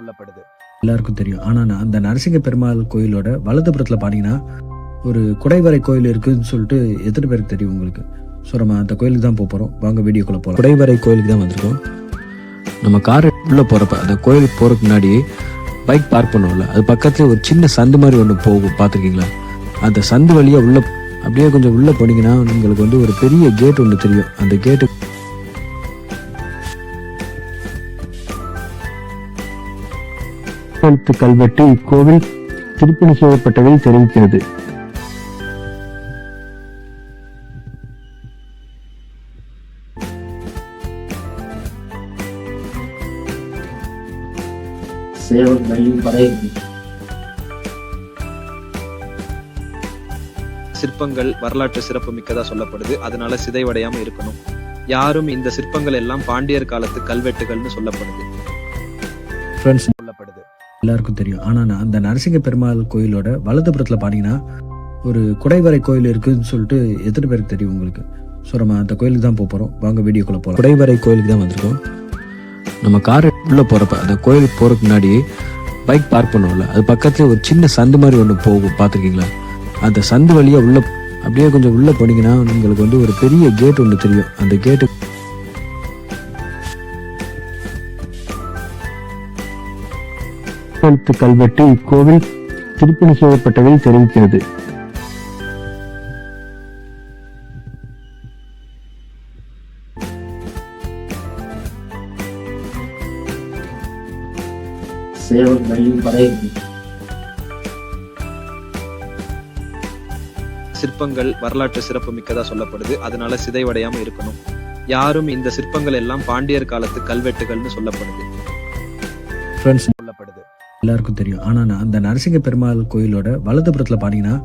சொல்லப்படுது. எல்லாருக்கும் தெரியும். ஆனா அந்த நரசிங்க பெருமாள் கோயிலோட வலதுபுறத்துல பாத்தீங்கன்னா ஒரு குடைவரை கோயில் இருக்குன்னு சொல்லிட்டு எத்தனை பேருக்கு தெரியும் உங்களுக்கு? ஸோ நம்ம அந்த கோயிலுக்கு தான் போகிறோம். வாங்க வீடியோக்குள்ள போகலாம். குடைவரை கோயிலுக்கு தான் வந்திருக்கோம். நம்ம கார் உள்ள போறப்ப அந்த கோயிலுக்கு போறதுக்கு முன்னாடி பைக் பார்க் பண்ணுவோம்ல, அது பக்கத்துல ஒரு சின்ன சந்து மாதிரி ஒன்று போகும், பார்த்துருக்கீங்களா? அந்த சந்து வழியா உள்ள அப்படியே கொஞ்சம் உள்ள போனீங்கன்னா உங்களுக்கு வந்து ஒரு பெரிய கேட் ஒன்று தெரியும். அந்த கேட்டு கல்வெட்டு இக்கோவில் திருப்பணி செய்யப்பட்டதை தெரிவிக்கிறது. சிற்பங்கள் வரலாற்று சிறப்பு மிக்கதா சொல்லப்படுது. அதனால சிதைவடையாம இருக்கணும். யாரும் இந்த சிற்பங்கள் எல்லாம் பாண்டியர் காலத்து கல்வெட்டுகள்னு சொல்லப்படுது. சொல்லப்படுது. எல்லாருக்கும் தெரியும். ஆனா அந்த நரசிங்க பெருமாள் கோயிலோட வலதுபுறத்துல பாத்தீங்கன்னா ஒரு குடைவரை கோயில் இருக்குன்னு சொல்லிட்டு எத்தனை பேருக்கு தெரியும் உங்களுக்கு? ஸோ நம்ம அந்த கோயிலுக்கு தான் போகிறோம். வாங்க வீடியோக்குள்ள போகலாம். குடைவரை கோயிலுக்கு தான் வந்திருக்கோம். நம்ம கார் உள்ள போறப்ப அந்த கோயிலுக்கு போறதுக்கு முன்னாடி பைக் பார்க் பண்ணுவோம்ல, அது பக்கத்துல ஒரு சின்ன சந்து மாதிரி ஒன்று போகும், பார்த்துருக்கீங்களா? அந்த சந்து வழியா உள்ள அப்படியே கொஞ்சம் உள்ள போனீங்கன்னா உங்களுக்கு வந்து ஒரு பெரிய கேட் ஒன்று தெரியும். அந்த கேட்டு கல்வெட்டு இக்கோவில் திருப்பணி செய்யப்பட்டதை தெரிவிக்கிறது. சிற்பங்கள் வரலாற்று சிறப்பு மிக்கதா சொல்லப்படுது. அதனால சிதைவடையாம இருக்கணும். யாரும் இந்த சிற்பங்கள் எல்லாம் பாண்டியர் காலத்து கல்வெட்டுகள்னு சொல்லப்படுது. சொல்லப்படுது. எல்லாருக்கும் தெரியும். ஆனா அந்த நரசிங்க பெருமாள் கோயிலோட வலதுபுறத்துல பாத்தீங்கன்னா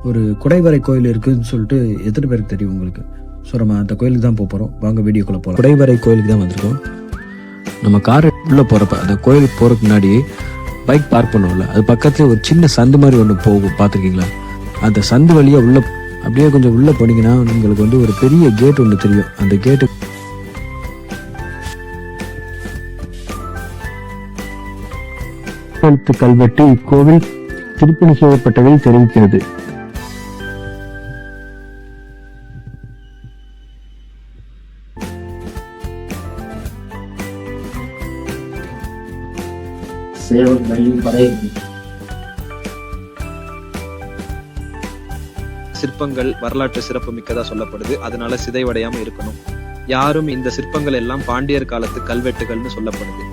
ஒரு குடைவரை கோயில் இருக்குன்னு சொல்லிட்டு எத்தனை பேருக்கு தெரியும் உங்களுக்கு? ஸோ நம்ம அந்த கோயிலுக்கு தான் போகிறோம். வாங்க வீடியோக்குள்ள போகலாம். குடைவரை கோயிலுக்கு தான் வந்திருக்கோம். நம்ம கார் உள்ள போறப்ப அந்த கோயிலுக்கு போறதுக்கு முன்னாடி பைக் பார்க் பண்ணுவோம்ல, அது பக்கத்துல ஒரு சின்ன சந்து மாதிரி ஒன்று போகும், பார்த்துருக்கீங்களா? அந்த சந்து வழியா உள்ள அப்படியே கொஞ்சம் உள்ள போனீங்கன்னா உங்களுக்கு வந்து ஒரு பெரிய கேட் ஒன்று தெரியும். அந்த கேட்டு கல்வெட்டு இக்கோவில் திருப்பணி செய்யப்பட்டதை தெரிவிக்கிறது. சிற்பங்கள் வரலாற்று சிறப்பு மிக்கதா சொல்லப்படுது. அதனால சிதைவடையாம இருக்கணும். யாரும் இந்த சிற்பங்கள் எல்லாம் பாண்டியர் காலத்து கல்வெட்டுகள்னு சொல்லப்படுது.